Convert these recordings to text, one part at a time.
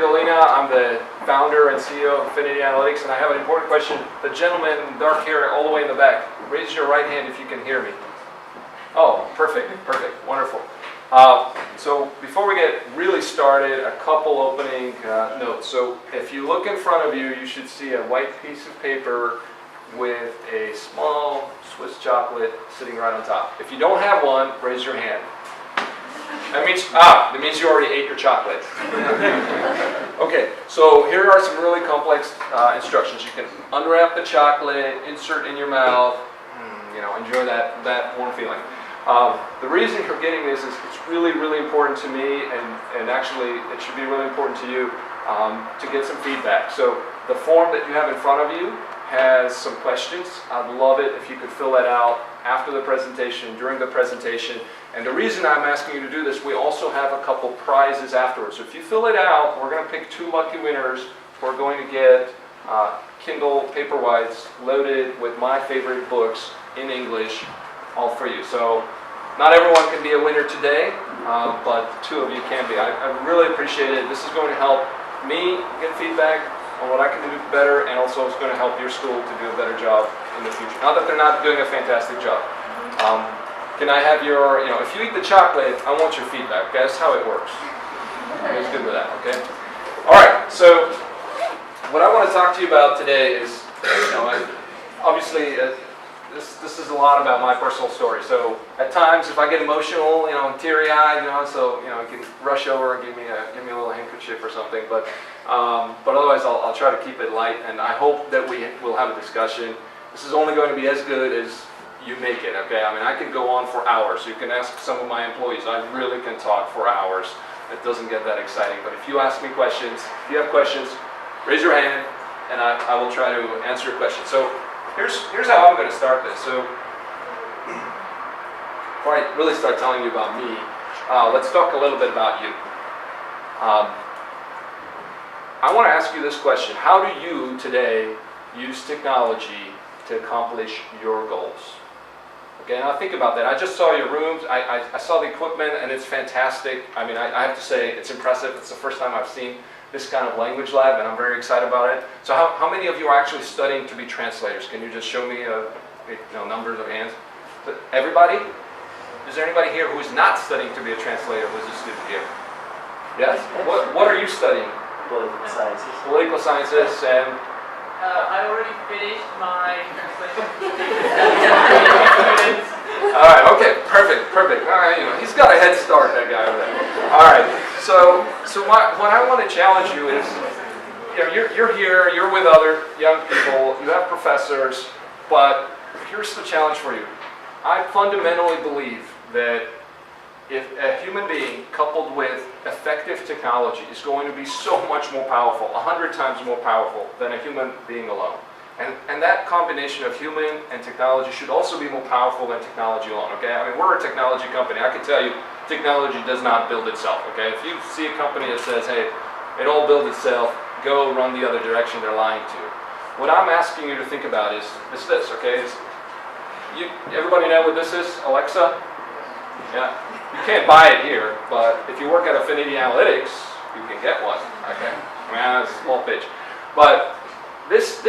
Dolina. I'm the founder and CEO of Affinity Analytics, and I have an important question. The gentleman, dark hair, all the way in the back, raise your right hand if you can hear me. Oh, perfect, perfect, wonderful. So before we get really started, a couple opening notes. So if you look in front of you, you should see a white piece of paper with a small Swiss chocolate sitting right on top. If you don't have one, raise your hand. That means you already ate your chocolate. Okay, so here are some really complex instructions. You can unwrap the chocolate, insert in your mouth, enjoy that warm feeling. The reason for getting this is it's really, really important to me, and actually it should be really important to you to get some feedback. So the form that you have in front of you has some questions. I'd love it if you could fill that out after the presentation, during the presentation. And the reason I'm asking you to do this, we also have a couple prizes afterwards. So if you fill it out, we're going to pick 2 lucky winners who are going to get Kindle Paperwhites loaded with my favorite books in English, all for you. So not everyone can be a winner today, but 2 of you can be. I really appreciate it. This is going to help me get feedback on what I can do better, and also it's going to help your school to do a better job in the future. Not that they're not doing a fantastic job. Can I have your, if you eat the chocolate, I want your feedback. That's how it works. It's good with that, okay? All right, so what I want to talk to you about today is, obviously, this is a lot about my personal story. So at times, if I get emotional, teary-eyed, so you can rush over and give me a little handkerchief or something. But otherwise, I'll try to keep it light, and I hope that we will have a discussion. This is only going to be as good as you make it. Okay? I mean, I can go on for hours. You can ask some of my employees. I really can talk for hours. It doesn't get that exciting. But if you ask me questions, if you have questions, raise your hand, and I will try to answer your questions. So here's how I'm going to start this. So before I really start telling you about me, let's talk a little bit about you. I want to ask you this question. How do you today use technology to accomplish your goals? Okay, now think about that. I just saw your rooms. I saw the equipment, and it's fantastic. I mean, I have to say it's impressive. It's the first time I've seen this kind of language lab, and I'm very excited about it. So how many of you are actually studying to be translators? Can you just show me numbers of hands? Everybody? Is there anybody here who is not studying to be a translator, who is a student here? Yes? What are you studying? Political sciences. Political sciences, and I already finished my translation. All right, okay, perfect. All right, he's got a head start, that guy over there. All right, so what I want to challenge you is, you're here, you're with other young people, you have professors, but here's the challenge for you. I fundamentally believe that if a human being coupled with effective technology is going to be so much more powerful, 100 times more powerful than a human being alone. And that combination of human and technology should also be more powerful than technology alone, okay? I mean, we're a technology company. I can tell you, technology does not build itself, okay? If you see a company that says, hey, it all builds itself, go run the other direction, they're lying to you. What I'm asking you to think about is this, okay? Everybody know what this is? Alexa? Yeah. You can't buy it here, but if you work at Affinity Analytics, you can get one. Okay. I mean, that's a small pitch. But this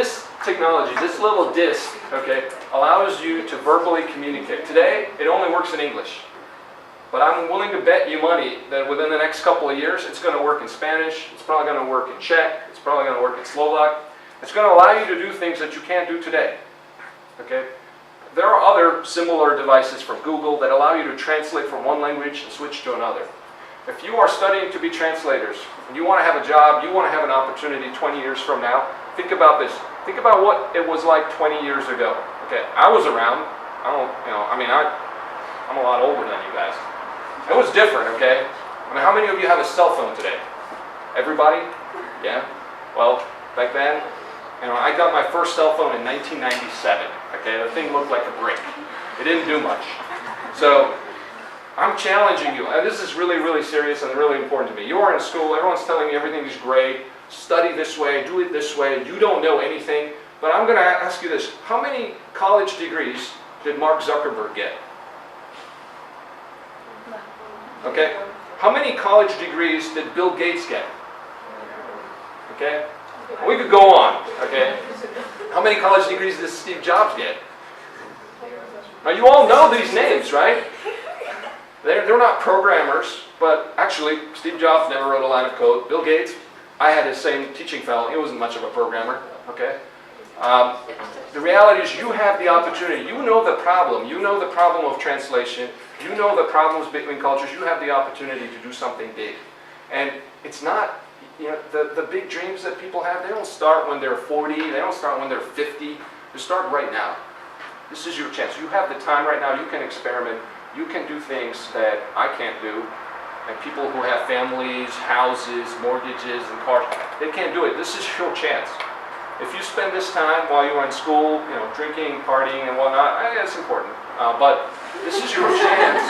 technology, this little disc, okay, allows you to verbally communicate. Today, it only works in English. But I'm willing to bet you money that within the next couple of years, it's going to work in Spanish, it's probably going to work in Czech, it's probably going to work in Slovak. It's going to allow you to do things that you can't do today. Okay? There are other similar devices from Google that allow you to translate from one language and switch to another. If you are studying to be translators, and you want to have a job, you want to have an opportunity 20 years from now, think about this. Think about what it was like 20 years ago. Okay, I was around. I'm a lot older than you guys. It was different, okay? I mean, how many of you have a cell phone today? Everybody? Yeah? Well, back then, I got my first cell phone in 1997. Okay, the thing looked like a brick. It didn't do much. So I'm challenging you. This is really, really serious and really important to me. You are in school. Everyone's telling you everything is great. Study this way. Do it this way. You don't know anything. But I'm going to ask you this. How many college degrees did Mark Zuckerberg get? Okay. How many college degrees did Bill Gates get? okay? We could go on, okay? How many college degrees does Steve Jobs get? Now you all know these names, right? They're not programmers, but actually Steve Jobs never wrote a line of code. Bill Gates, I had his same teaching fellow. He wasn't much of a programmer, okay? The reality is you have the opportunity. You know the problem. You know the problem of translation. You know the problems between cultures. You have the opportunity to do something big. And it's not, you know, the big dreams that people have, they don't start when they're 40. They don't start when they're 50. They start right now. This is your chance. You have the time right now. You can experiment. You can do things that I can't do. And people who have families, houses, mortgages, and cars, they can't do it. This is your chance. If you spend this time while you're in school, you know, drinking, partying, and whatnot, it's important. But this is your chance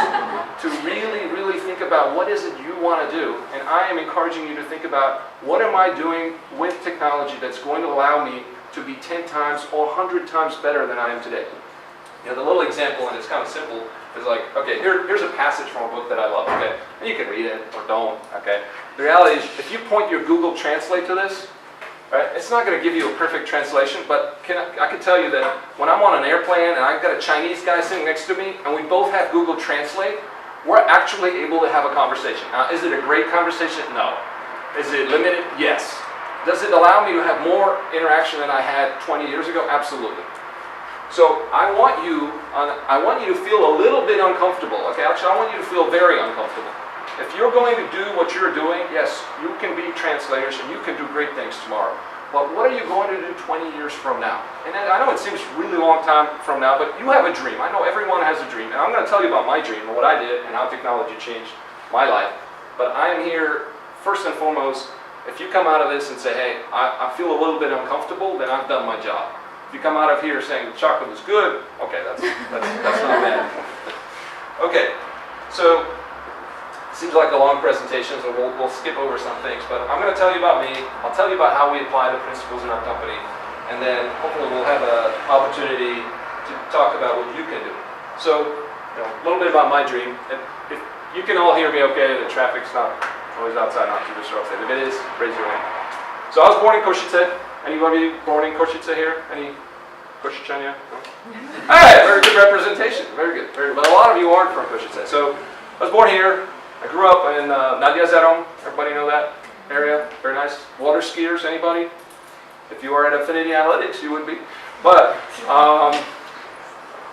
to really, really think about what is it you want to do. And I am encouraging you to think about what am I doing with technology that's going to allow me to be 10 times or 100 times better than I am today. You know, the little example, and it's kind of simple, is like, okay, here's a passage from a book that I love, okay? And you can read it or don't, okay? The reality is, if you point your Google Translate to this, right, it's not going to give you a perfect translation, but I can tell you that when I'm on an airplane and I've got a Chinese guy sitting next to me, and we both have Google Translate, we're actually able to have a conversation. Now, is it a great conversation? No. Is it limited? Yes. Does it allow me to have more interaction than I had 20 years ago? Absolutely. So I want you to feel a little bit uncomfortable. Okay, actually, I want you to feel very uncomfortable. If you're going to do what you're doing, yes, you can be translators and you can do great things tomorrow. But what are you going to do 20 years from now? And I know it seems a really long time from now, but you have a dream. I know everyone has a dream. And I'm going to tell you about my dream and what I did and how technology changed my life. But I am here, first and foremost, if you come out of this and say, hey, I feel a little bit uncomfortable, then I've done my job. If you come out of here saying the chocolate is good, okay, that's not bad. Okay, so seems like a long presentation, so we'll skip over some things. But I'm going to tell you about me. I'll tell you about how we apply the principles in our company, and then hopefully we'll have an opportunity to talk about what you can do. So, you know, a little bit about my dream. If you can all hear me, okay, the traffic's not always outside, not too disruptive. If it is, raise your hand. So I was born in Košice. Anybody born in Košice here? Any Košičania? No? Hey, very good representation. Very good. Very good. But a lot of you aren't from Košice. So I was born here. I grew up in Nad Jezerom. Everybody know that area? Very nice. Water skiers, anybody? If you are at Affinity Analytics, you would be. But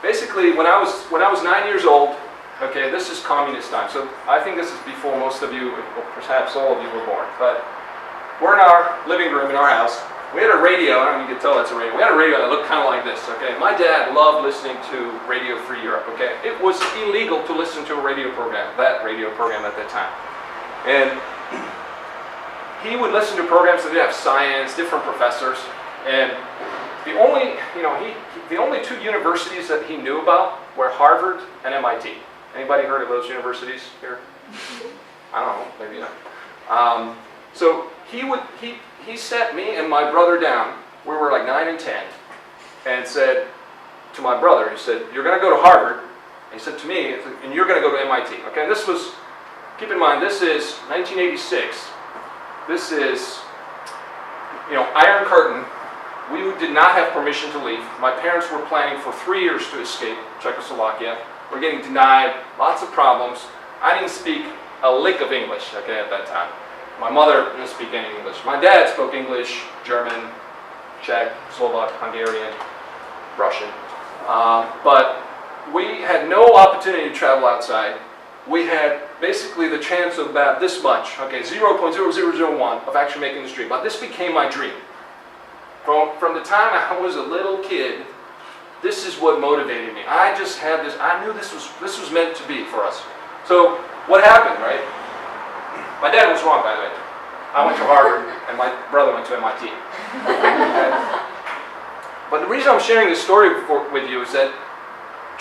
basically, when I was 9 years old, okay, this is communist time. So I think this is before most of you, or perhaps all of you were born. But we're in our living room in our house. We had a radio, I don't know if you can tell that's a radio. We had a radio that looked kind of like this, okay? My dad loved listening to Radio Free Europe, okay? It was illegal to listen to a radio program, that radio program at that time. And he would listen to programs that did have science, different professors, and the only two universities that he knew about were Harvard and MIT. Anybody heard of those universities here? I don't know, maybe not. So he sat me and my brother down. We were like 9 and 10, and said to my brother, he said, "You're going to go to Harvard." And he said to me, "And you're going to go to MIT." Okay, and this was, keep in mind, this is 1986. This is, Iron Curtain. We did not have permission to leave. My parents were planning for 3 years to escape Czechoslovakia. We're getting denied, lots of problems. I didn't speak a lick of English, okay, at that time. My mother didn't speak any English. My dad spoke English, German, Czech, Slovak, Hungarian, Russian. But we had no opportunity to travel outside. We had basically the chance of about this much, okay, 0.0001 of actually making this dream. But this became my dream. From the time I was a little kid, this is what motivated me. I just had this, I knew this was meant to be for us. So what happened, right? My dad was wrong, by the way. I went to Harvard, and my brother went to MIT. Okay? But the reason I'm sharing this story with you is that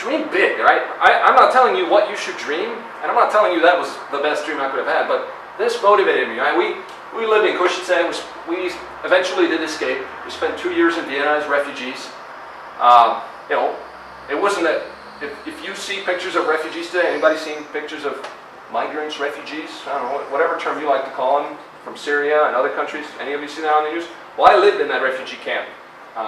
dream big, right? I'm not telling you what you should dream, and I'm not telling you that was the best dream I could have had, but this motivated me, right? We lived in Košiciach. We eventually did escape. We spent 2 years in Vienna as refugees. It wasn't that, if you see pictures of refugees today, anybody seen pictures of migrants, refugees, I don't know, whatever term you like to call them, from Syria and other countries. Any of you seen that on the news? Well, I lived in that refugee camp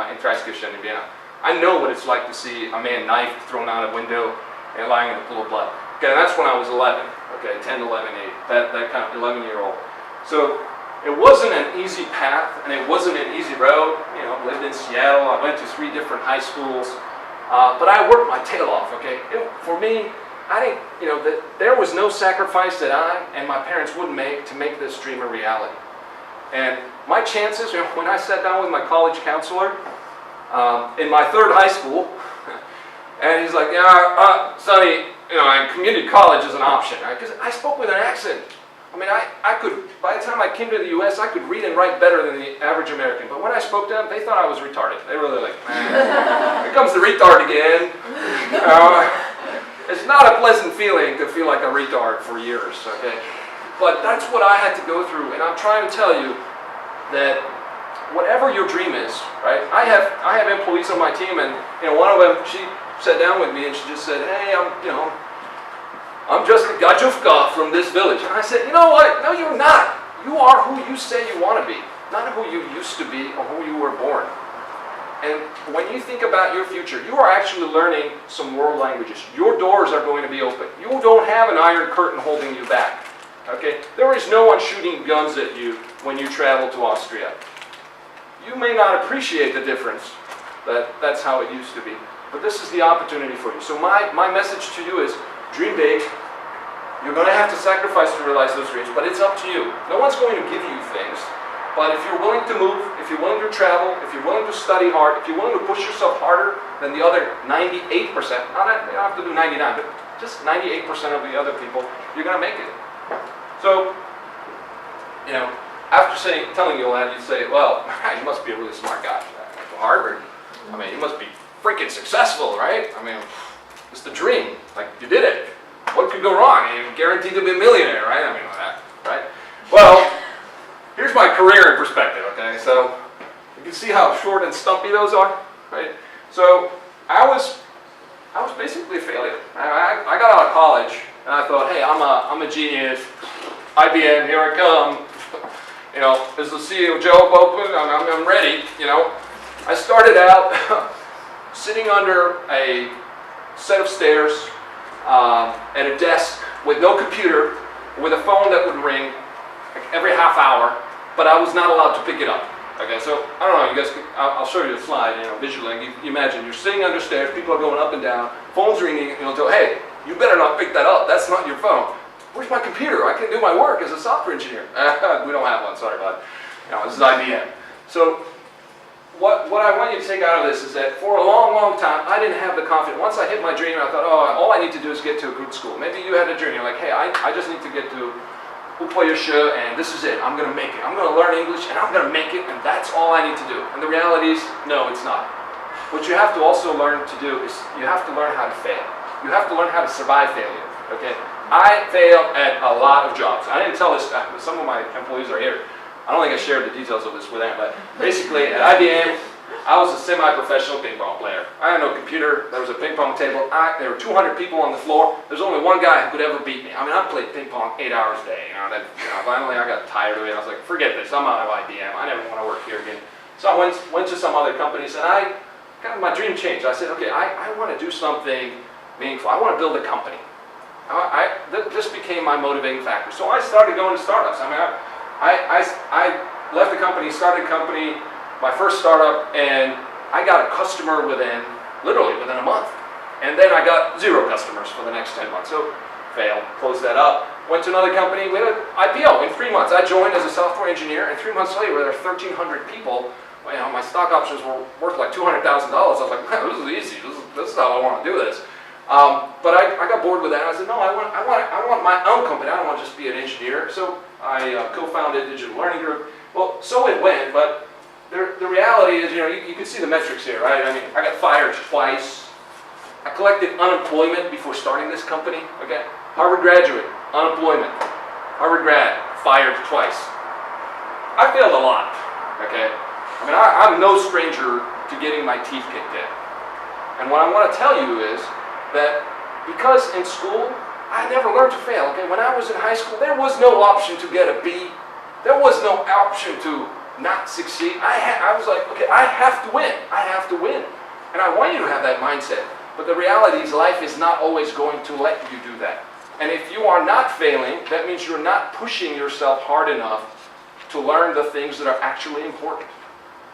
in Košiciach in Vienna. I know what it's like to see a man knifed, thrown out a window, and lying in a pool of blood. Okay, and that's when I was 11. Okay, 10, 11, 8. That kind of 11-year-old. So it wasn't an easy path, and it wasn't an easy road. You know, lived in Seattle. I went to 3 different high schools, but I worked my tail off. Okay, for me, I think there was no sacrifice that I and my parents wouldn't make to make this dream a reality. And my chances, when I sat down with my college counselor in my 3rd high school, and he's like, "Yeah, Sonny, community college is an option," right? Because I spoke with an accent. I mean, I could, by the time I came to the U.S., I could read and write better than the average American. But when I spoke to them, they thought I was retarded. They were really like, "Here comes the retard again." It's not a pleasant feeling to feel like a retard for years, okay? But that's what I had to go through, and I'm trying to tell you that whatever your dream is, right? I have employees on my team, and one of them, she sat down with me and she just said, "Hey, I'm just a Gajufka from this village." And I said, "You know what? No, you're not. You are who you say you want to be, not who you used to be or who you were born." And when you think about your future, you are actually learning some world languages. Your doors are going to be open. You don't have an iron curtain holding you back. Okay? There is no one shooting guns at you when you travel to Austria. You may not appreciate the difference. That's how it used to be. But this is the opportunity for you. So my message to you is, dream big. You're going to have to sacrifice to realize those dreams, but it's up to you. No one's going to give you things. But if you're willing to move, if you're willing to travel, if you're willing to study hard, if you're willing to push yourself harder than the other 98%, you don't have to do 99, but just 98% of the other people, you're going to make it. So, after telling you all that, you'd say, "Well, you must be a really smart guy. Harvard, I mean, you must be freaking successful, right? I mean, it's the dream. Like, you did it. What could go wrong? You're guaranteed to be a millionaire, right? I mean, right? Well, here's my career in perspective, okay? So, you can see how short and stumpy those are, right? So, I was basically a failure. I got out of college, and I thought, hey, I'm a genius. IBM, here I come. Is the CEO job open? I'm ready, I started out sitting under a set of stairs at a desk with no computer, with a phone that would ring every half hour, but I was not allowed to pick it up. Okay, so I don't know, you guys, I'll show you the slide, visually. You imagine you're sitting under stairs, people are going up and down, phone's ringing, hey, you better not pick that up, that's not your phone. Where's my computer? I can do my work as a software engineer. We don't have one, sorry, bud. This is IBM. So what I want you to take out of this is that for a long, long time, I didn't have the confidence. Once I hit my dream, I thought, all I need to do is get to a good school. Maybe you had a dream. You're like, hey, I just need to get to UPJŠ, and this is it. I'm going to make it. I'm going to learn English, and I'm going to make it, and that's all I need to do. And the reality is, no, it's not. What you have to also learn to do is you have to learn how to fail. You have to learn how to survive failure. Okay? I failed at a lot of jobs. I didn't tell this, some of my employees are here. I don't think I shared the details of this with them, but basically at IBM, I was a semi-professional ping pong player. I had no computer, there was a ping pong table, there were 200 people on the floor, there's only one guy who could ever beat me. I mean, I played ping pong 8 hours a day, finally I got tired of it, I was like, forget this, I'm out of IBM, I never want to work here again. So I went to some other companies, and my dream changed. I said, okay, I want to do something meaningful, I want to build a company. This became my motivating factor. So I started going to startups. I mean, I left the company, started a company, my first startup, and I got a customer literally within a month. And then I got 0 customers for the next 10 months. So failed, closed that up. Went to another company, we had an IPO in 3 months. I joined as a software engineer, and 3 months later, there were 1,300 people. My stock options were worth like $200,000. I was like, man, this is easy. This is how I want to do this. But I got bored with that. I said, no, I want my own company. I don't want to just be an engineer. So I co-founded Digital Learning Group. Well, so it went, but the reality is, you can see the metrics here, right? I mean, I got fired twice. I collected unemployment before starting this company. Okay, Harvard graduate, unemployment. Harvard grad, fired twice. I failed a lot. Okay, I mean, I'm no stranger to getting my teeth kicked in. And what I want to tell you is that because in school, I never learned to fail. Okay, when I was in high school, there was no option to get a B There was no option to not succeed. I was like, okay, I have to win. I have to win. And I want you to have that mindset. But the reality is life is not always going to let you do that. And if you are not failing, that means you're not pushing yourself hard enough to learn the things that are actually important.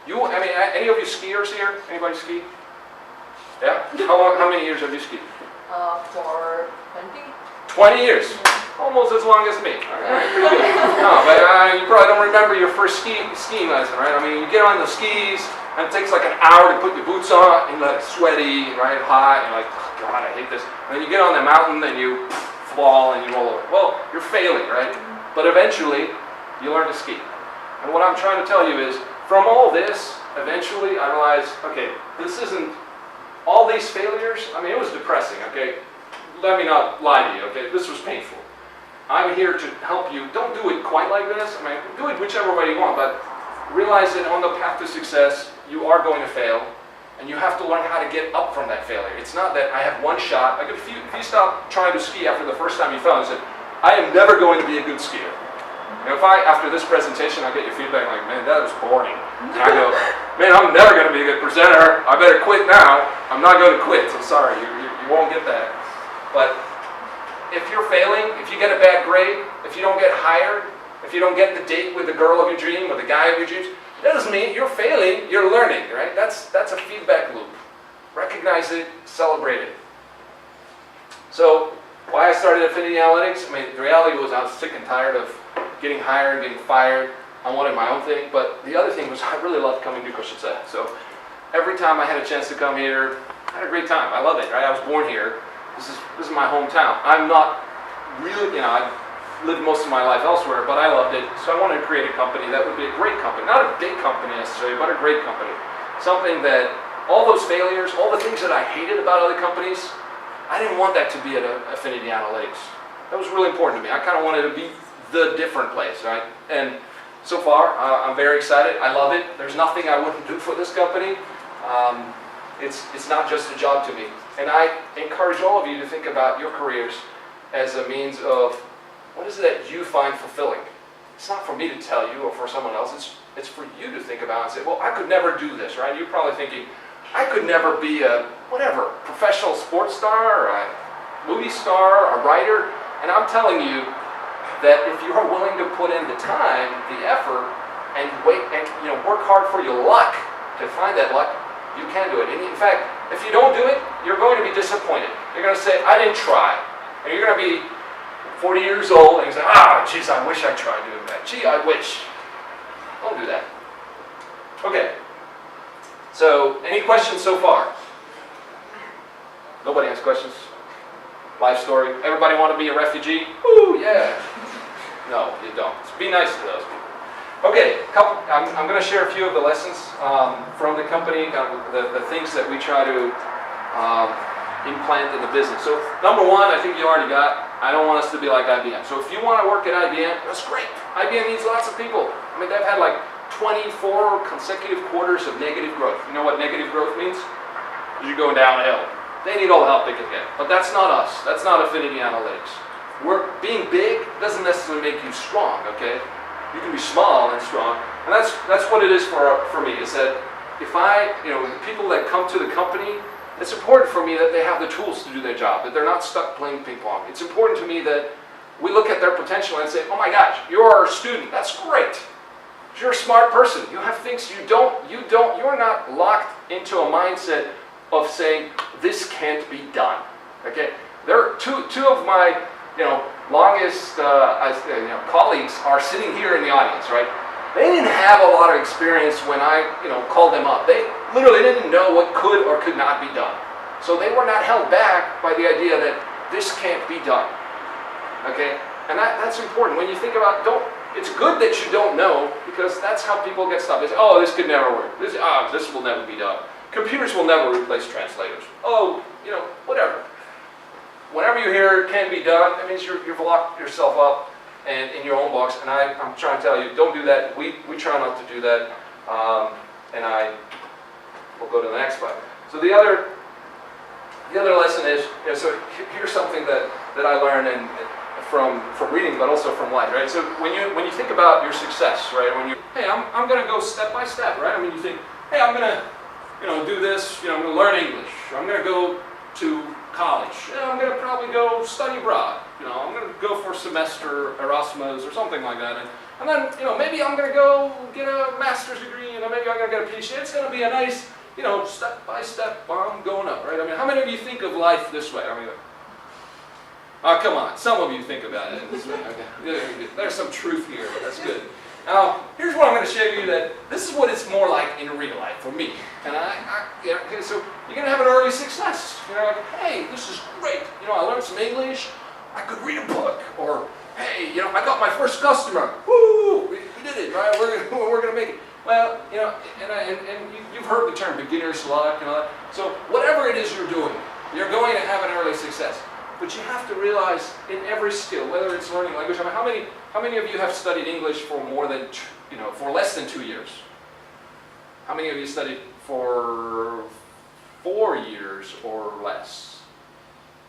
Any of you skiers here? Anybody ski? Yeah? How many years have you skied? For 20. 20 years. Almost as long as me. All right, pretty good. No, but you probably don't remember your first skiing lesson, right? I mean, you get on the skis, and it takes like an hour to put your boots on, and you're like sweaty, right, hot, and you're like, oh, God, I hate this. And then you get on the mountain, and you fall, and you roll over. Well, you're failing, right? But eventually, you learn to ski. And what I'm trying to tell you is, from all this, eventually I realized, okay, this isn't, all these failures, I mean, it was depressing, okay? Let me not lie to you, okay? This was painful. I'm here to help you. Don't do it quite like this. I mean, do it whichever way you want, but realize that on the path to success, you are going to fail, and you have to learn how to get up from that failure. It's not that I have one shot. Like if you stop trying to ski after the first time you fell and said, I am never going to be a good skier. And if after this presentation, I get your feedback like, man, that was boring. And I go, man, I'm never going to be a good presenter. I better quit now. I'm not going to quit. So sorry, you won't get that. But if you're failing, if you get a bad grade, if you don't get hired, if you don't get the date with the girl of your dream or the guy of your dreams, that doesn't mean you're failing, you're learning, right? That's a feedback loop. Recognize it, celebrate it. So, why I started Affinity Analytics, I mean, the reality was I was sick and tired of getting hired, getting fired. I wanted my own thing, but the other thing was I really loved coming to Košiciach. So, every time I had a chance to come here, I had a great time. I love it, right? I was born here. This is my hometown. I'm not really, I've lived most of my life elsewhere, but I loved it. So I wanted to create a company that would be a great company. Not a big company necessarily, but a great company. Something that all those failures, all the things that I hated about other companies, I didn't want that to be at Affinity Analytics. That was really important to me. I kind of wanted to be the different place, right? And so far, I'm very excited. I love it. There's nothing I wouldn't do for this company. It's not just a job to me. And I encourage all of you to think about your careers as a means of what is it that you find fulfilling. It's not for me to tell you or for someone else. It's for you to think about and say, well, I could never do this, right? You're probably thinking, I could never be a, professional sports star or a movie star, a writer. And I'm telling you that if you are willing to put in the time, the effort, and wait, and work hard for your luck to find that luck, you can do it. And in fact, if you don't do it, you're going to be disappointed. You're going to say, I didn't try. And you're going to be 40 years old and you say, geez, I wish I tried doing that. Gee, I wish. Don't do that. Okay. So, any questions so far? Nobody has questions? Life story. Everybody want to be a refugee? Woo, yeah. No, you don't. So be nice to those people. Okay, I'm going to share a few of the lessons from the company, the things that we try to implant in the business. So number one, I think you already got, I don't want us to be like IBM. So if you want to work at IBM, that's great. IBM needs lots of people. I mean, they've had like 24 consecutive quarters of negative growth. You know what negative growth means? You're going downhill. They need all the help they can get. But that's not us. That's not Affinity Analytics. Being big doesn't necessarily make you strong, okay? You can be small and strong, and that's what it is for me. Is that if the people that come to the company, it's important for me that they have the tools to do their job, that they're not stuck playing ping pong. It's important to me that we look at their potential and say, oh my gosh, you're a student. That's great. You're a smart person. You have things you're not locked into a mindset of saying this can't be done. Okay, there are two of my longest colleagues are sitting here in the audience, right? They didn't have a lot of experience when I called them up. They literally didn't know what could or could not be done. So they were not held back by the idea that this can't be done. Okay? And that's important. When you think about it's good that you don't know, because that's how people get stuck. They say, oh, this could never work. This will never be done. Computers will never replace translators. Oh, whatever. Whenever you hear it can be done, that means you've locked yourself up and in your own box. And I'm trying to tell you, don't do that. We try not to do that. We'll go to the next slide. So the other lesson is, so here's something that I learned, and from reading, but also from life, right? So when you think about your success, right? When you, hey, I'm going to go step by step, right? I mean, you think, hey, I'm going to, do this. I'm going to learn English. I'm going to go to college. I'm going to probably go study abroad. I'm going to go for a semester Erasmus or something like that. And then, maybe I'm going to go get a master's degree, maybe I'm going to get a PhD. It's going to be a nice, step by step, I'm going up, right? I mean, how many of you think of life this way? I mean, oh, come on. Some of you think about it this way. Okay. There's some truth here, but that's good. Now, here's what I'm going to show you that this is what it's more like in real life for me. And okay, so you're going to have an early success. Like, hey, this is great. I learned some English. I could read a book. Or, hey, I got my first customer. Woo! We did it, right? We're going to make it. Well, and you've heard the term beginner's luck and all that. So whatever it is you're doing, you're going to have an early success. But you have to realize in every skill, whether it's learning language, I mean, how many of you have studied English for more than, for less than 2 years? How many of you studied for 4 years or less?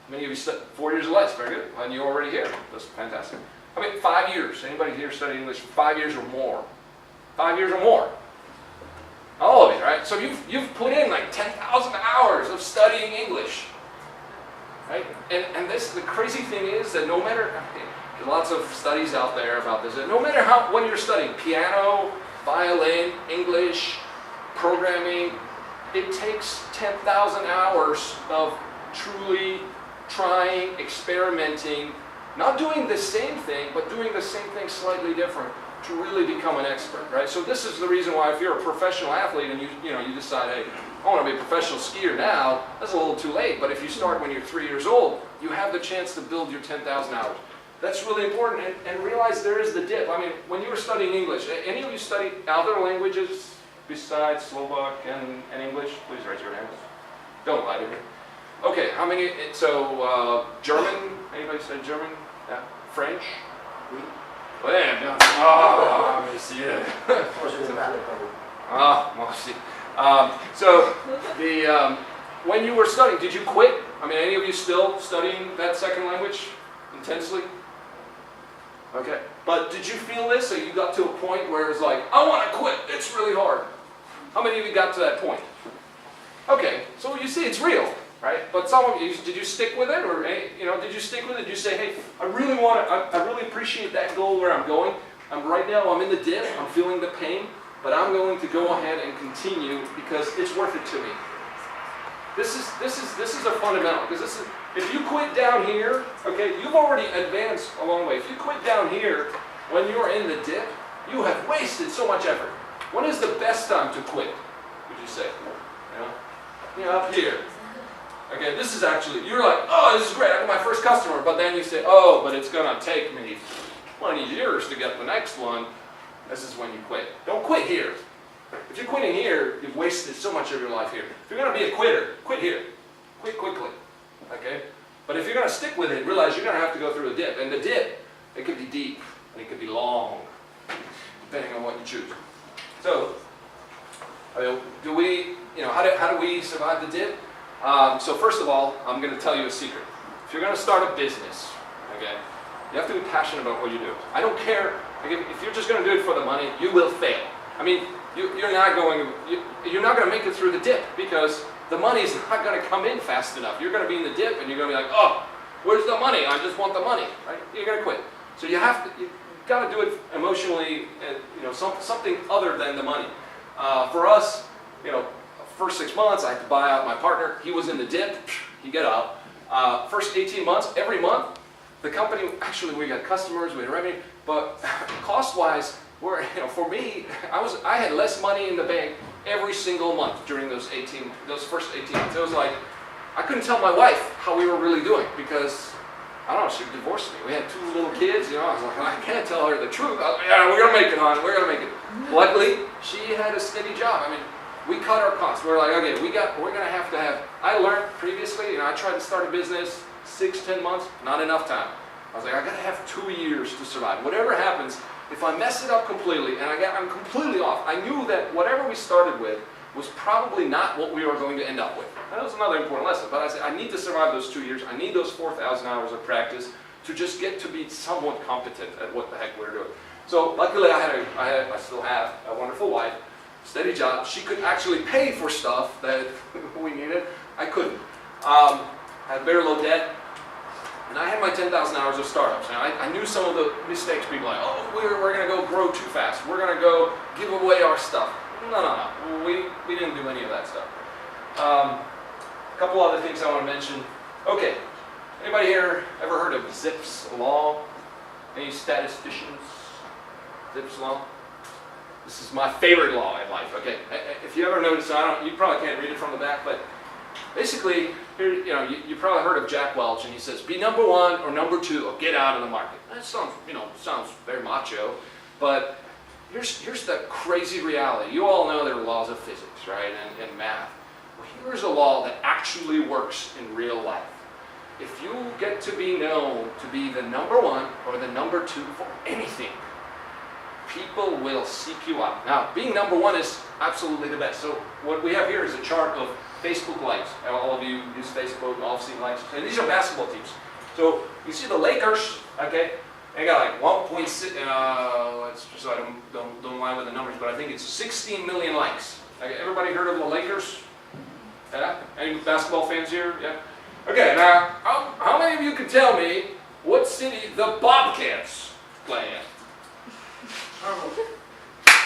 How many of you studied 4 years or less? Very good. And you're already here. That's fantastic. I mean, 5 years. Anybody here studied English for 5 years or more? 5 years or more. All of you, right? So you've put in like 10,000 hours of studying English. Right? And the crazy thing is that no matter, there's lots of studies out there about this, that no matter what you're studying, piano, violin, English, programming, it takes 10,000 hours of truly trying, experimenting, not doing the same thing, but doing the same thing slightly different to really become an expert, right? So this is the reason why if you're a professional athlete and you decide, hey, I want to be a professional skier now, that's a little too late. But if you start when you're 3 years old, you have the chance to build your 10,000 hours. That's really important. And realize there is the dip. I mean, when you were studying English, any of you studied other languages besides Slovak and English? Please raise your hands. Don't lie to me. Okay, how many? So German? Anybody study German? Yeah. French? Ah, monsieur. Ah, merci. So when you were studying, did you quit? I mean, any of you still studying that second language intensely? Okay. But did you feel this? So you got to a point where it's like, I want to quit. It's really hard. How many of you got to that point? Okay. So you see, it's real, right? But some of you, did you stick with it, or did you stick with it? Did you say, hey, I really appreciate that goal where I'm going. Right now, I'm in the dip. I'm feeling the pain. But I'm going to go ahead and continue because it's worth it to me. This is a fundamental, because if you quit down here, okay, you've already advanced a long way. If you quit down here when you're in the dip, you have wasted so much effort. When is the best time to quit? Would you say? Up here. Okay, this is actually, you're like, oh, this is great. I got my first customer, but then you say, oh, but it's gonna take me 20 years to get the next one. This is when you quit. Don't quit here. If you're quitting here, you've wasted so much of your life here. If you're going to be a quitter, quit here. Quit quickly. Okay? But if you're going to stick with it, realize you're going to have to go through a dip. And the dip, it could be deep, and it could be long, depending on what you choose. So, how do we survive the dip? So first of all, I'm going to tell you a secret. If you're going to start a business, okay, you have to be passionate about what you do. I don't care. If you're just going to do it for the money, you will fail. I mean, you're not going to make it through the dip because the money's not going to come in fast enough. You're going to be in the dip and you're going to be like, oh, where's the money? I just want the money, right? You're going to quit. So you've got to do it emotionally, something other than the money. For us, first 6 months, I had to buy out my partner. He was in the dip. He got out. First 18 months, every month, the company, actually we got customers, we had revenue, but cost-wise, for me, I had less money in the bank every single month during those first 18 months. It was like, I couldn't tell my wife how we were really doing because, I don't know, she divorced me. We had 2 little kids, I was like, I can't tell her the truth. Yeah, we're going to make it, hon, we're going to make it. Luckily, she had a steady job. I mean, we cut our costs. We're like, okay, we're going to have, I learned previously, I tried to start a business, 6-10 months, not enough time. I was like, I got to have 2 years to survive. Whatever happens, if I mess it up completely, and I'm completely off, I knew that whatever we started with was probably not what we were going to end up with. That was another important lesson. But I said, I need to survive those 2 years. I need those 4,000 hours of practice to just get to be somewhat competent at what the heck we're doing. So luckily I still have a wonderful wife, steady job. She could actually pay for stuff that we needed. I couldn't. I had very low debt, and I had my 10,000 hours of startups. Now I knew some of the mistakes people like, oh, we're going to go grow too fast. We're going to go give away our stuff. No. We didn't do any of that stuff. A couple other things I want to mention. Okay, anybody here ever heard of Zipf's law? Any statisticians? Zipf's law? This is my favorite law in life. Okay, if you ever notice, you probably can't read it from the back, but basically, here, you probably heard of Jack Welch, and he says, "Be number one or number two, or get out of the market." That sounds very macho, but here's the crazy reality. You all know there are laws of physics, right, and math. Well, here's a law that actually works in real life. If you get to be known to be the number one or the number two for anything, people will seek you out. Now, being number one is absolutely the best. So what we have here is a chart of Facebook likes. All of you use Facebook, all see likes. And these are basketball teams. So you see the Lakers, okay? They got like 1.6, so I don't lie with the numbers, but I think it's 16 million likes. Okay, everybody heard of the Lakers? Yeah? Any basketball fans here? Yeah? Okay, now, how many of you can tell me what city the Bobcats play in?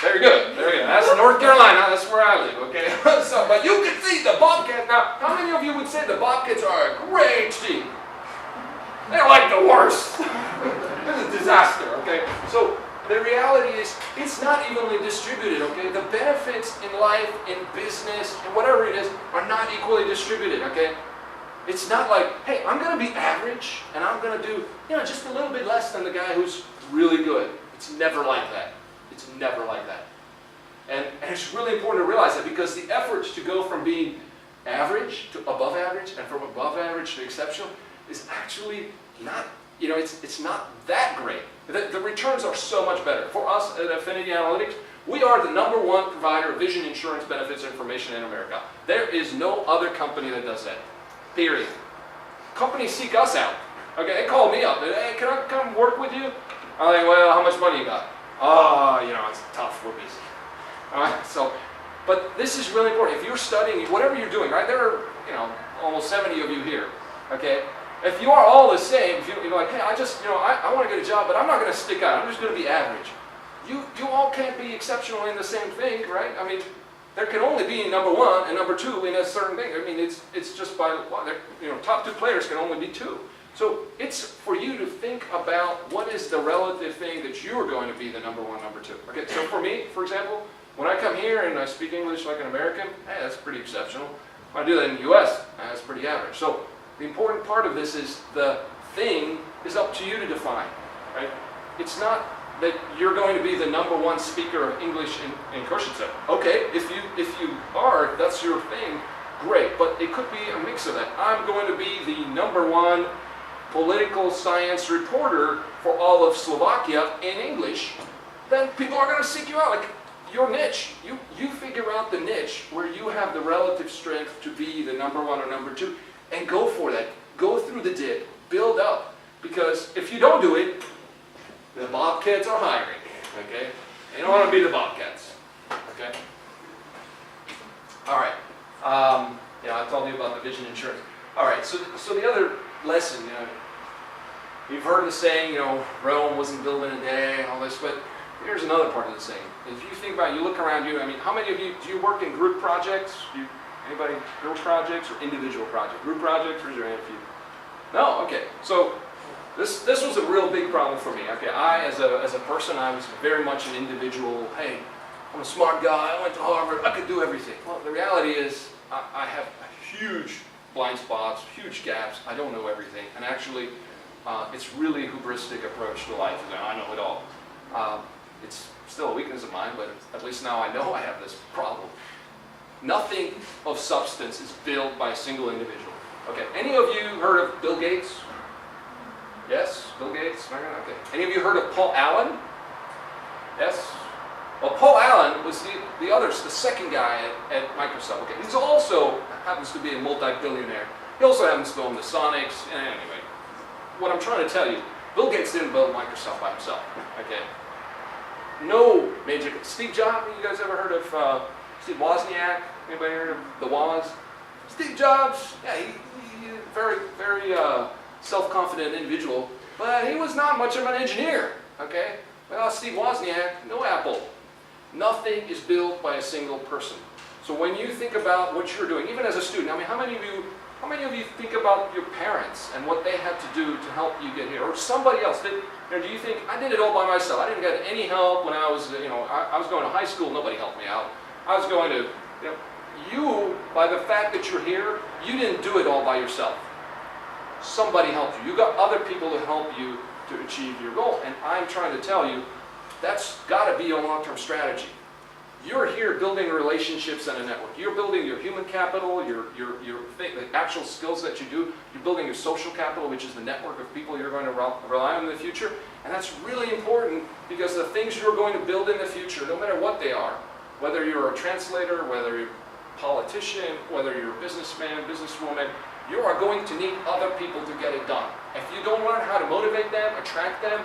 Very good, very good. That's North Carolina, that's where I live, okay? So, but you can see the Bobcats. Now, how many of you would say the Bobcats are a great team? They're like the worst. This is a disaster, okay? So, the reality is, it's not evenly distributed, okay? The benefits in life, in business, and whatever it is, are not equally distributed, okay? It's not like, hey, I'm going to be average, and I'm going to do, just a little bit less than the guy who's really good. It's never like that. It's never like that. And it's really important to realize that, because the efforts to go from being average to above average, and from above average to exceptional, is actually not, it's not that great. The returns are so much better. For us at Affinity Analytics, we are the number one provider of vision insurance benefits information in America. There is no other company that does that. Period. Companies seek us out. Okay, they call me up. Hey, can I come work with you? I'm like, well, how much money you got? Oh, it's tough. We're busy. All right. So, but this is really important. If you're studying, whatever you're doing, right? There are, almost 70 of you here. Okay. If you are all the same, if you're like, hey, I want to get a job, but I'm not going to stick out. I'm just going to be average. You all can't be exceptional in the same thing, right? I mean, there can only be number one and number two in a certain thing. I mean, it's just by top two players can only be two. So it's for you to think about what is the relative thing that you are going to be the number one, number two. Okay, so for me, for example, when I come here and I speak English like an American, hey, that's pretty exceptional. When I do that in the U.S., that's pretty average. So the important part of this is the thing is up to you to define, right? It's not that you're going to be the number one speaker of English in Košiciach. Okay, if you are, that's your thing, great. But it could be a mix of that. I'm going to be the number one political science reporter for all of Slovakia in English. Then people are going to seek you out. Like your niche, you figure out the niche where you have the relative strength to be the number one or number two, and go for that. Go through the dip, build up. Because if you don't do it, the Bobcats are hiring, okay? You don't want to be the Bobcats, okay? All right. I told you about the vision insurance. All right, so the other lesson, you've heard the saying, Rome wasn't built in a day and all this, but here's another part of the saying. If you think about it, you look around you, how many of you, do you work in group projects? Anybody, group projects or individual projects? Group projects, raise your hand if you. No? Okay. So this was a real big problem for me. Okay, I as a person, I was very much an individual. Hey, I'm a smart guy. I went to Harvard. I could do everything. Well, the reality is I have huge blind spots, huge gaps. I don't know everything, and actually, it's really a hubristic approach to life. I know it all. It's still a weakness of mine, but at least now I know I have this problem. Nothing of substance is built by a single individual. Okay, any of you heard of Bill Gates? Yes, Bill Gates? Okay. Any of you heard of Paul Allen? Yes? Well, Paul Allen was the second guy at Microsoft. Okay, he's also happens to be a multi-billionaire. He also happens to own the Sonics. Anyway, what I'm trying to tell you, Bill Gates didn't build Microsoft by himself, okay? No major, Steve Jobs, you guys ever heard of Steve Wozniak? Anybody heard of the Woz? Steve Jobs, yeah, he's a very, very self-confident individual, but he was not much of an engineer, okay? Well, Steve Wozniak, no Apple. Nothing is built by a single person. So when you think about what you're doing, even as a student, I mean, how many of you think about your parents and what they had to do to help you get here, or somebody else? Do you think I did it all by myself? I didn't get any help when I was, I was going to high school. Nobody helped me out. I was going to, you, by the fact that you're here, you didn't do it all by yourself. Somebody helped you. You got other people to help you to achieve your goal. And I'm trying to tell you, that's got to be your long-term strategy. You're here building relationships and a network. You're building your human capital, the actual skills that you do. You're building your social capital, which is the network of people you're going to rely on in the future. And that's really important because the things you're going to build in the future, no matter what they are, whether you're a translator, whether you're a politician, whether you're a businessman, businesswoman, you are going to need other people to get it done. If you don't learn how to motivate them, attract them,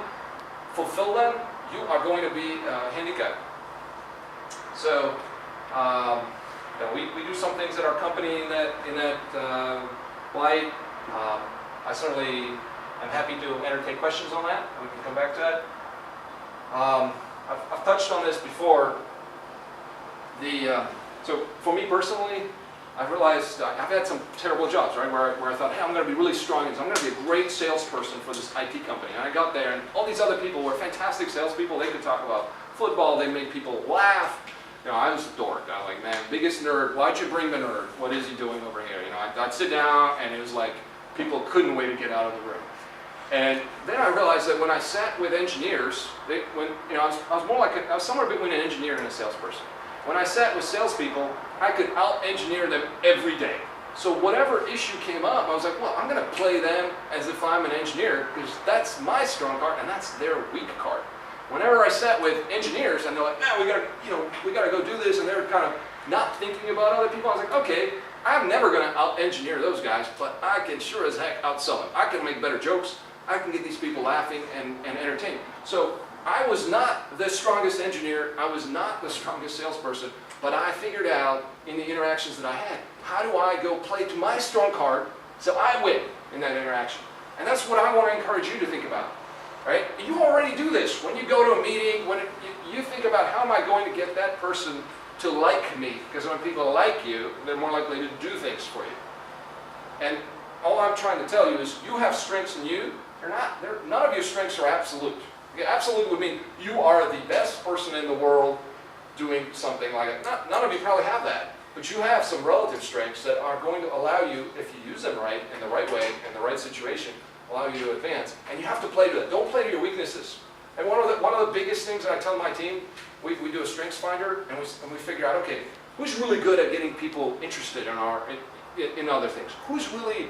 fulfill them, you are going to be handicapped. So, we do some things at our company in that light. I certainly am happy to entertain questions on that. We can come back to that. I've touched on this before. So for me personally, I've realized I've had some terrible jobs, right, where I thought, hey, I'm going to be really strong, and I'm going to be a great salesperson for this IT company. And I got there, and all these other people were fantastic salespeople. They could talk about football. They made people laugh. I was a dork. I was like, man, biggest nerd. Why'd you bring the nerd? What is he doing over here? I'd sit down, and it was like people couldn't wait to get out of the room. And then I realized that when I sat with engineers, I was somewhere between an engineer and a salesperson. When I sat with salespeople, I could out-engineer them every day. So whatever issue came up, I was like, well, I'm going to play them as if I'm an engineer because that's my strong card and that's their weak card. Whenever I sat with engineers and they're like, man, we got to go do this, and they're kind of not thinking about other people, I was like, okay, I'm never going to out-engineer those guys, but I can sure as heck outsell them. I can make better jokes. I can get these people laughing and entertained. So I was not the strongest engineer, I was not the strongest salesperson, but I figured out in the interactions that I had, how do I go play to my strong card so I win in that interaction? And that's what I want to encourage you to think about, right? You already do this. When you go to a meeting, when you think about how am I going to get that person to like me, because when people like you, they're more likely to do things for you. And all I'm trying to tell you is you have strengths in you. None of your strengths are absolute. Absolute would mean you are the best person in the world doing something like it. None of you probably have that, but you have some relative strengths that are going to allow you, if you use them right, in the right way, in the right situation, allow you to advance. And you have to play to it. Don't play to your weaknesses. And one of the biggest things that I tell my team, we do a strengths finder, and we figure out, okay, who's really good at getting people interested in other things? Who's really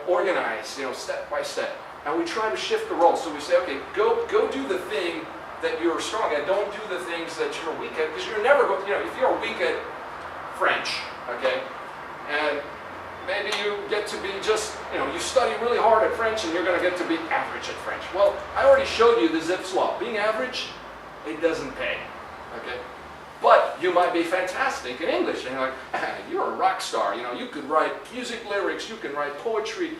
organized, step by step? And we try to shift the role. So we say, okay, go do the thing that you're strong at. Don't do the things that you're weak at, because you're never going. If you're weak at French, okay, and maybe you get to be just, you study really hard at French, and you're going to get to be average at French. Well, I already showed you the Zipf's law. Being average, it doesn't pay, okay. But you might be fantastic in English, and you're like, you're a rock star. You could write music lyrics, you can write poetry.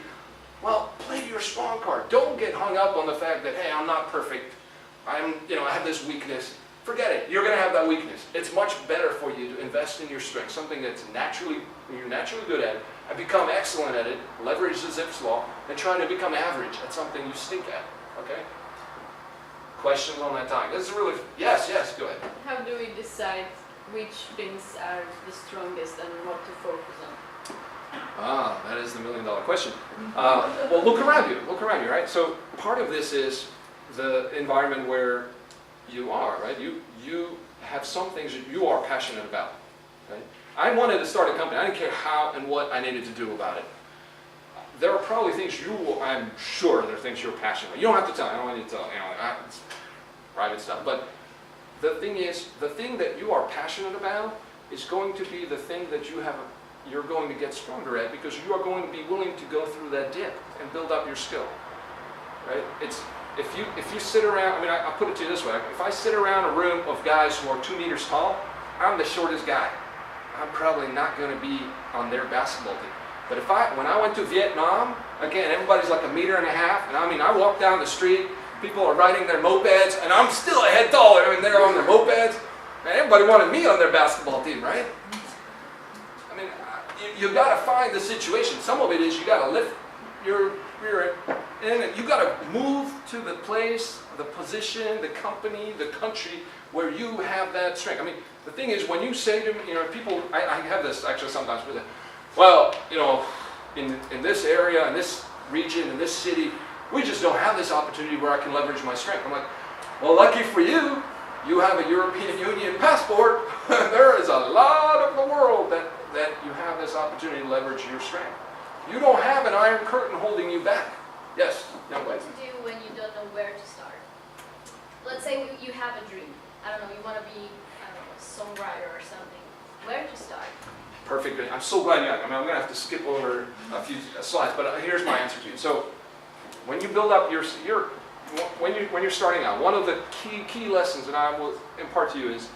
Well, play to your strong card. Don't get hung up on the fact that, hey, I'm not perfect. I have this weakness. Forget it. You're going to have that weakness. It's much better for you to invest in your strength, something that's you're naturally good at, and become excellent at it, leverage the Zipf's law, than trying to become average at something you stink at. Okay? Questions on that topic? This is really, yes, go ahead. How do we decide which things are the strongest and what to focus on? That is the million-dollar question. Well, look around you, right? So part of this is the environment where you are, right? You have some things that you are passionate about, right? I wanted to start a company. I didn't care how and what I needed to do about it. There are probably things I'm sure there are things you're passionate about. You don't have to tell. I don't want you to tell. It's private stuff. But the thing is, the thing that you are passionate about is going to be the thing that you're going to get stronger at, because you are going to be willing to go through that dip and build up your skill. right? It's if you sit around. I mean, I'll put it to you this way: if I sit around a room of guys who are 2 meters tall, I'm the shortest guy. I'm probably not going to be on their basketball team. But when I went to Vietnam, again, everybody's like 1.5 meters, and I mean, I walk down the street, people are riding their mopeds, and I'm still a head taller. I mean, they're on their mopeds, and everybody wanted me on their basketball team, right? I mean, you got to find the situation. Some of it is you got to lift your rear end, and you got to move to the place, the position, the company, the country where you have that strength. I mean, the thing is, when you say to me, people, I have this actually sometimes with it. Well, in this area, in this region, in this city, we just don't have this opportunity where I can leverage my strength. I'm like, well, lucky for you, you have a European Union passport. There is a lot of the world that you have this opportunity to leverage your strength. You don't have an iron curtain holding you back. Yes, young lady. What to do when you don't know where to start? Let's say you have a dream. I don't know, you want to be, I don't know, a songwriter or something. Where to start? Perfect. I'm so glad you asked. I mean, I'm going to have to skip over a few slides, but here's my answer to you. So, when you build up when you're starting out, one of the key lessons that I will impart to you is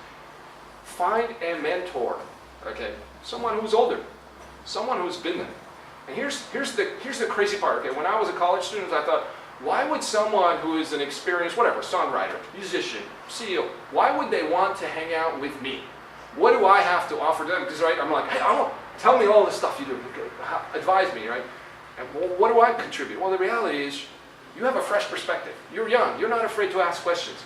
find a mentor. Okay, someone who's older, someone who's been there. And here's the crazy part. Okay, when I was a college student, I thought, why would someone who is an experienced, whatever, songwriter, musician, CEO, why would they want to hang out with me? What do I have to offer them? Because I'm like, hey, tell me all the stuff you do. Advise me, right? And what do I contribute? Well, the reality is, you have a fresh perspective. You're young. You're not afraid to ask questions.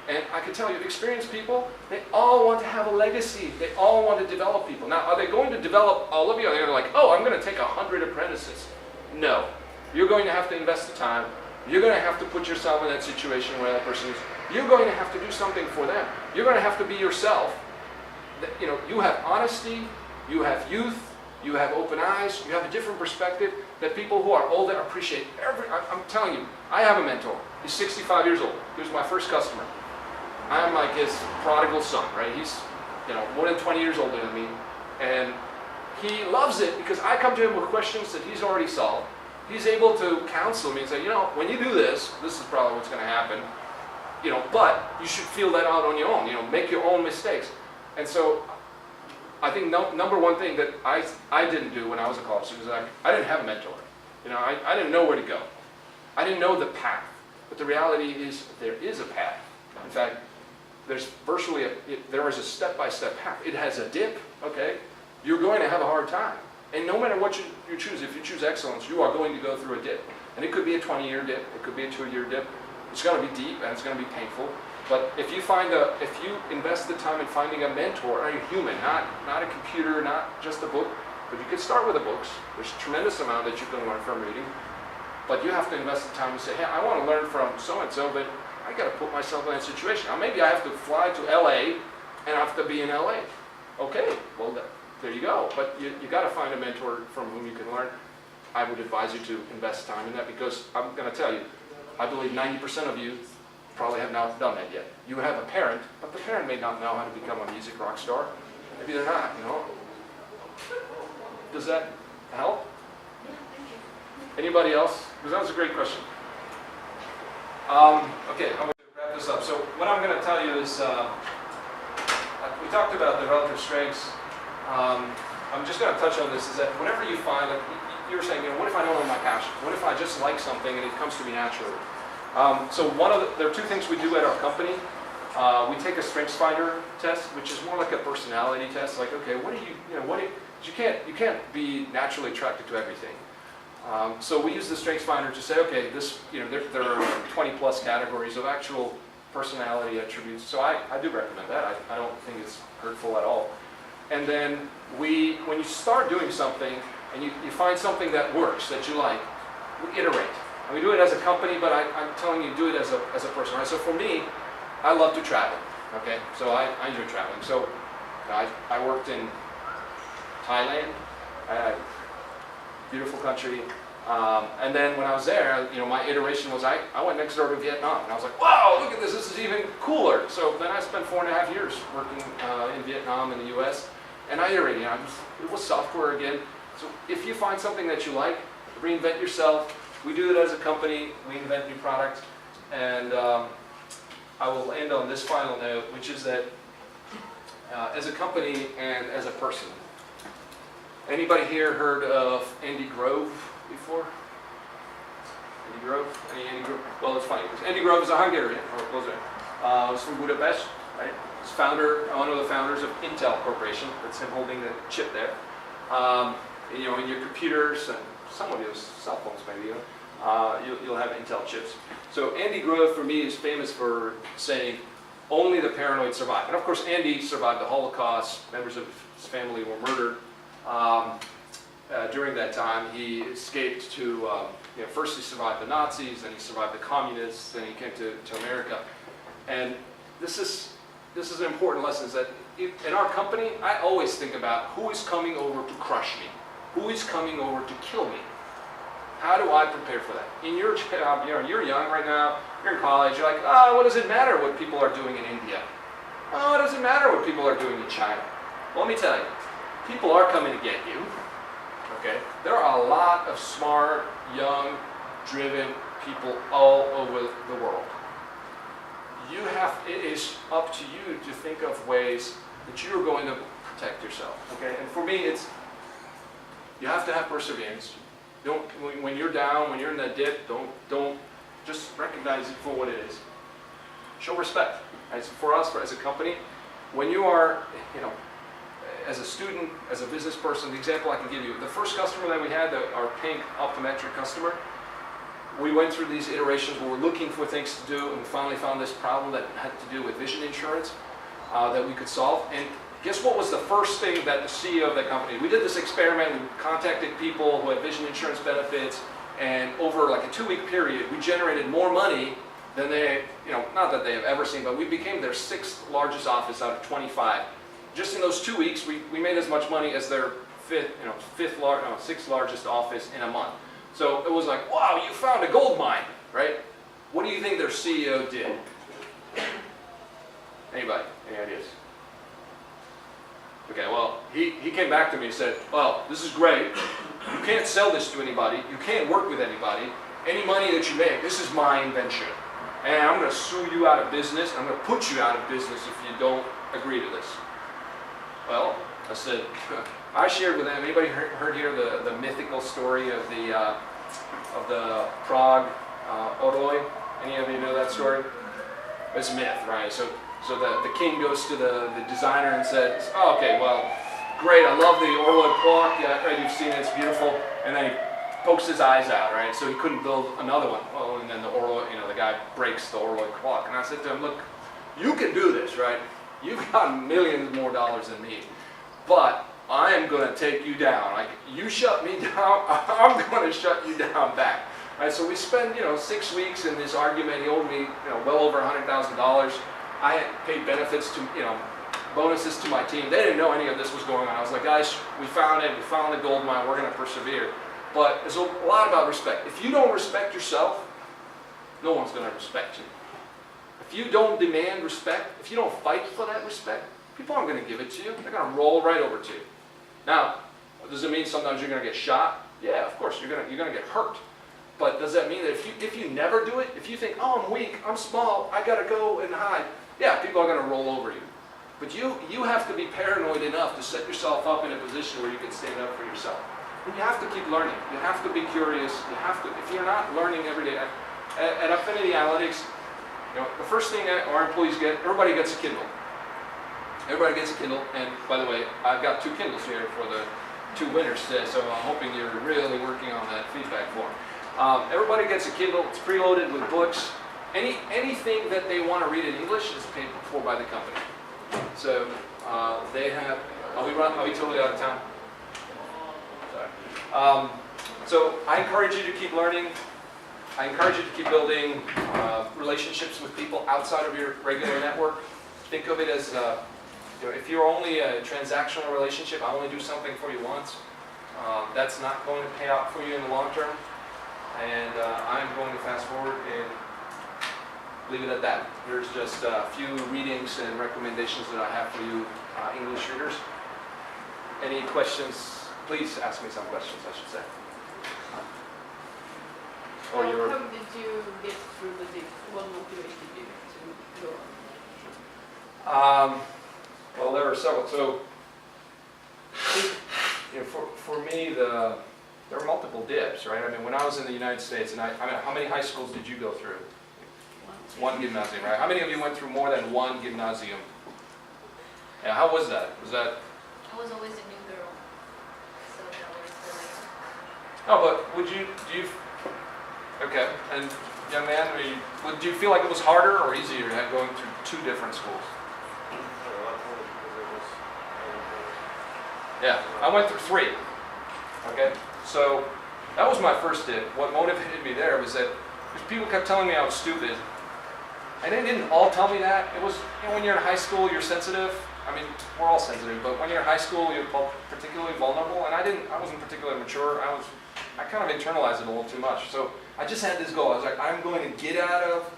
And I can tell you, experienced people, they all want to have a legacy. They all want to develop people. Now, are they going to develop all of you? They're like, oh, I'm going to take 100 apprentices. No. You're going to have to invest the time. You're going to have to put yourself in that situation where that person is. You're going to have to do something for them. You're going to have to be yourself. You have honesty, you have youth, you have open eyes, you have a different perspective that people who are older appreciate. I'm telling you, I have a mentor. He's 65 years old. He was my first customer. I'm like his prodigal son, right? He's more than 20 years older than me. And he loves it because I come to him with questions that he's already solved. He's able to counsel me and say, when you do this, this is probably what's going to happen. But you should feel that out on your own. Make your own mistakes. And so, I think number one thing that I didn't do when I was a college student is I didn't have a mentor. I didn't know where to go. I didn't know the path. But the reality is there is a path. In fact, there's there is a step-by-step path. It has a dip, okay? You're going to have a hard time. And no matter what you choose, if you choose excellence, you are going to go through a dip. And it could be a 20-year dip. It could be a 2-year dip. It's going to be deep and it's going to be painful. But if you invest the time in finding a mentor, a human, not a computer, not just a book, but you could start with the books. There's a tremendous amount that you can learn from reading. But you have to invest the time and say, hey, I want to learn from so-and-so, but I got to put myself in that situation. Now maybe I have to fly to LA and I have to be in LA. Okay, well there you go. But you got to find a mentor from whom you can learn. I would advise you to invest time in that because I'm going to tell you, I believe 90% of you probably have not done that yet. You have a parent, but the parent may not know how to become a music rock star. Maybe they're not, Does that help? Yeah, thank you. Anybody else? Because that was a great question. Okay, I'm going to wrap this up. So what I'm going to tell you is, we talked about the relative strengths. I'm just going to touch on this, is that whenever you find, like you were saying, what if I don't know my passion? What if I just like something and it comes to me naturally? So there are two things we do at our company. We take a strengths finder test, which is more like a personality test. Like, okay, you can't be naturally attracted to everything. So we use the strengths finder to say, okay, there are 20 plus categories of actual personality attributes. So I do recommend that. I don't think it's hurtful at all. And then when you start doing something and you find something that works, that you like, we iterate. And we do it as a company, but I'm telling you, do it as a person. Right? So for me, I love to travel. Okay, so I enjoy traveling. So I worked in Thailand, beautiful country. And then when I was there, my iteration was I went next door to Vietnam, and I was like, wow, look at this! This is even cooler. So then I spent 4.5 years working in Vietnam in the U.S. and I iterated. It was software again. So if you find something that you like, reinvent yourself. We do it as a company. We invent new products. And I will end on this final note, which is that as a company and as a person. Anybody here heard of Andy Grove before? Andy Grove? Andy Grove? Well, it's funny. Andy Grove is a Hungarian, or was it? He's from Budapest, right? He's one of the founders of Intel Corporation. That's him holding the chip there. You know, in your computers and some of your cell phones, maybe, you'll have Intel chips. So Andy Grove, for me, is famous for saying, only the paranoid survive. And of course, Andy survived the Holocaust. Members of his family were murdered. During that time, he escaped to, you know, first he survived the Nazis, then he survived the communists, then he came to America. And this is an important lesson, is that in our company, I always think about who is coming over to crush me, who is coming over to kill me. How do I prepare for that? In your job, you know, you're young right now, you're in college, you're like, oh, what does it matter what people are doing in India? Oh, it doesn't matter what people are doing in China. Well, let me tell you, people are coming to get you. Okay? There are a lot of smart, young, driven people all over the world. It is up to you to think of ways that you're going to protect yourself. Okay? And for me, you have to have perseverance. When you're down, when you're in that dip, don't just recognize it for what it is. Show respect. As for us, as a company, when you are, you know, as a student, as a business person, the example I can give you, the first customer that we had, our pink optometric customer, we went through these iterations where we're looking for things to do, and we finally found this problem that had to do with vision insurance that we could solve. And guess what was the first thing that the CEO of that company, we did this experiment, we contacted people who had vision insurance benefits, and over like a 2-week period, we generated more money than they, you know, not that they have ever seen, but we became their 6th largest office out of 25. Just in those 2 weeks, we made as much money as their 6th largest office in a month. So it was like, wow, you found a gold mine, right? What do you think their CEO did? Anybody? Any ideas? Okay, well, he came back to me and said, well, this is great. You can't sell this to anybody. You can't work with anybody. Any money that you make, this is my invention. And I'm going to sue you out of business. I'm going to put you out of business if you don't agree to this. Well, I said, I shared with them. Anybody heard here the mythical story of the Prague Orloj? Any of you know that story? It's a myth, right? So the king goes to the designer and says, oh, okay, well, great, I love the Orloj clock. Yeah, right, you've seen it, it's beautiful. And then he pokes his eyes out, right? So he couldn't build another one. Well, and then the Orloj, you know, the guy breaks the Orloj clock. And I said to him, look, you can do this, right? You've got millions more dollars than me, but I am going to take you down. Like, you shut me down, I'm going to shut you down back. Right, so we spend, 6 weeks in this argument. He owed me, well over $100,000. I had paid benefits to, bonuses to my team. They didn't know any of this was going on. I was like, guys, we found it. We found the gold mine. We're going to persevere. But there's a lot about respect. If you don't respect yourself, no one's going to respect you. If you don't demand respect, if you don't fight for that respect, people aren't going to give it to you. They're going to roll right over to you. Now, does it mean sometimes you're going to get shot? Yeah, of course, you're going to get hurt. But does that mean that if you never do it, if you think, oh, I'm weak, I'm small, I got to go and hide, yeah, people are going to roll over you. But you have to be paranoid enough to set yourself up in a position where you can stand up for yourself. And you have to keep learning. You have to be curious. You have to, if you're not learning every day. At Affinity Analytics, the first thing that our employees get, everybody gets a Kindle. Everybody gets a Kindle, and by the way, I've got 2 Kindles here for the 2 winners today, so I'm hoping you're really working on that feedback form. Everybody gets a Kindle. It's preloaded with books. Anything that they want to read in English is paid for by the company. So they have. Are we totally out of time? Sorry. So I encourage you to keep learning. I encourage you to keep building relationships with people outside of your regular network. Think of it as if you're only a transactional relationship, I only do something for you once. That's not going to pay out for you in the long term. And I'm going to fast forward and leave it at that. Here's just a few readings and recommendations that I have for you English readers. Any questions? Please ask me some questions, I should say. Or you were... How did you get through the dip? What motivated you to go on? Well, there were several. So, you know, for me, there were multiple dips, right? I mean, when I was in the United States, and I mean, how many high schools did you go through? One gymnasium, right? How many of you went through more than one gymnasium? Yeah, how was that? Was that... I was always a new girl, so that was the Oh, but do you... Okay, and young man, do you feel like it was harder or easier going through two different schools? Yeah, I went through three. Okay, so that was my first dip. What motivated me there was that people kept telling me I was stupid. And they didn't all tell me that. It was, you know, when you're in high school, you're sensitive. I mean, we're all sensitive, but when you're in high school, you're particularly vulnerable. And I wasn't particularly mature. I kind of internalized it a little too much. So I just had this goal. I was like, I'm going to get out of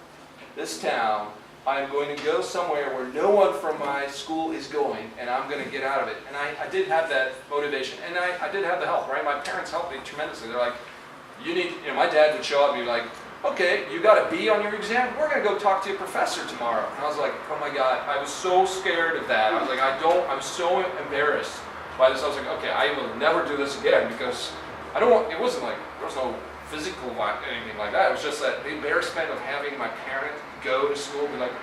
this town. I'm going to go somewhere where no one from my school is going, and I'm going to get out of it. And I did have that motivation, and I did have the help, right? My parents helped me tremendously. They're like, my dad would show up and be like, okay, you got a B on your exam? We're going to go talk to your professor tomorrow. And I was like, oh my God, I was so scared of that. I was like, I'm so embarrassed by this. I was like, okay, I will never do this again because it wasn't like, there was no physical anything like that. It was just that the embarrassment of having my parent go to school and be like,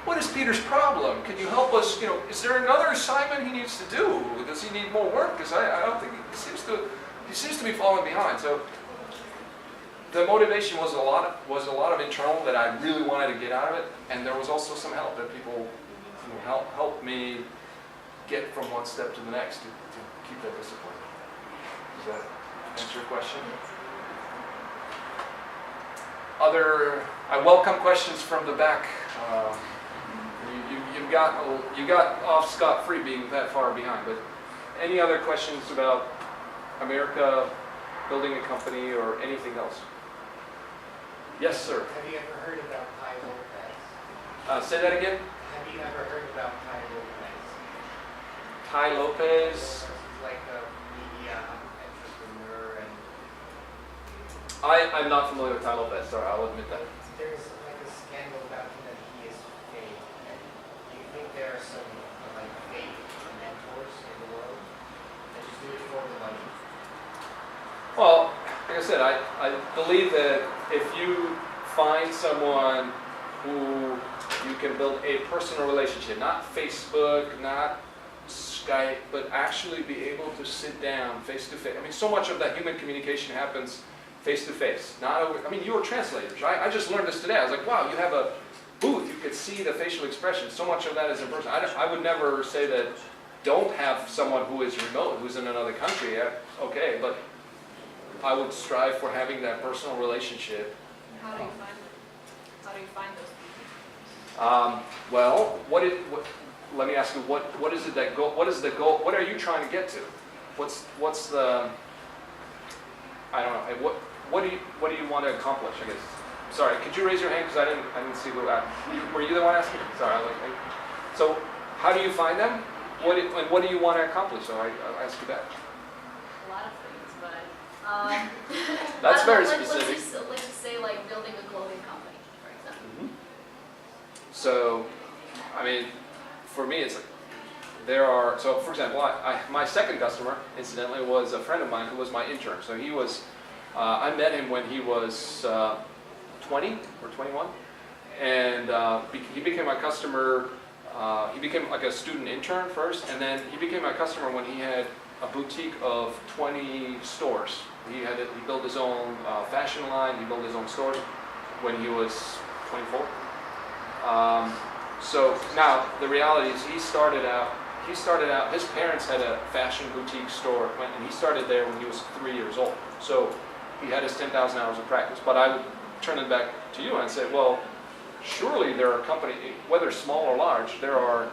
what is Peter's problem? Can you help us, is there another assignment he needs to do? Does he need more work? Because I don't think he seems to be falling behind. So the motivation was a lot of internal that I really wanted to get out of it, and there was also some help that people helped me get from one step to the next to keep that discipline. Does that answer your question? I welcome questions from the back. You got off scot-free being that far behind, but any other questions about America, building a company, or anything else? Yes, sir. Have you ever heard about Ty Lopez? Say that again. Have you ever heard about Ty Lopez? Ty Lopez. He's like a media entrepreneur, and I'm not familiar with Ty Lopez. Sorry, I'll admit that. there's like a scandal about him that he is fake. And do you think there are some like fake mentors in the world that just do it for the money? Well, like I said, I believe that if you find someone who you can build a personal relationship, not Facebook, not Skype, but actually be able to sit down face to face. I mean, so much of that human communication happens face to face. You were translators, right? I just learned this today. I was like, wow, you have a booth. You could see the facial expression. So much of that is in person. I would never say that don't have someone who is remote, who's in another country. Okay, but I would strive for having that personal relationship. How do you find them? How do you find those people? Let me ask you, what is it that goal? What is the goal? What are you trying to get to? What's the? I don't know. What do you want to accomplish? I guess. Sorry, could you raise your hand because I didn't see who asked. Were you the one asking? Sorry. So, how do you find them? What do you want to accomplish? So I'll ask you that. A lot of things, but That's very let's specific. Let's just say like building a clothing company, for example. So, I mean, for me, it's like so for example, my second customer, incidentally, was a friend of mine who was my intern. So he was, I met him when he was 20 or 21, and he became my customer. He became like a student intern first, and then he became my customer when he had a boutique of 20 stores. He built his own fashion line. He built his own stores when he was 24. So now the reality is he started out, his parents had a fashion boutique store, and he started there when he was 3 years old. So he had his 10,000 hours of practice. But I would turn it back to you and say, well, surely there are companies, whether small or large, there are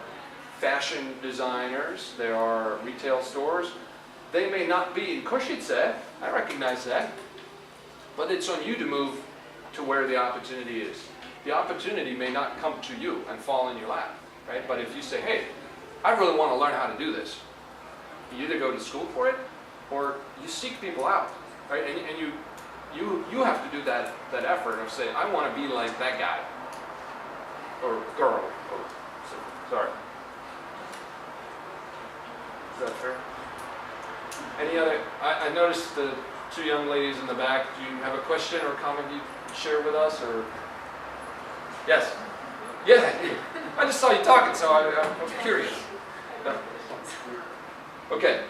fashion designers, there are retail stores. They may not be in Košiciach, I recognize that, but it's on you to move to where the opportunity is. The opportunity may not come to you and fall in your lap, right? But if you say, hey, I really want to learn how to do this, you either go to school for it or you seek people out, right? And You have to do that effort of saying, I want to be like that guy or girl. Or, sorry. Is that fair? Any other? I noticed the two young ladies in the back. Do you have a question or comment you share with us, or? Yes. Yeah. I just saw you talking, so I'm curious. No. Okay.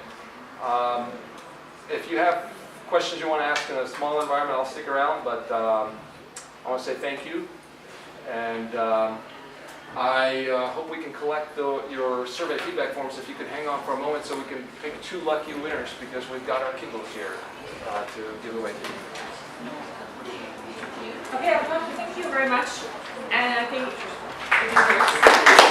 If you have questions you want to ask in a small environment, I'll stick around, but I want to say thank you. And I hope we can collect your survey feedback forms if you could hang on for a moment so we can pick 2 lucky winners, because we've got our Kindles here to give away to you. Okay, I would like to thank you very much. And I think it is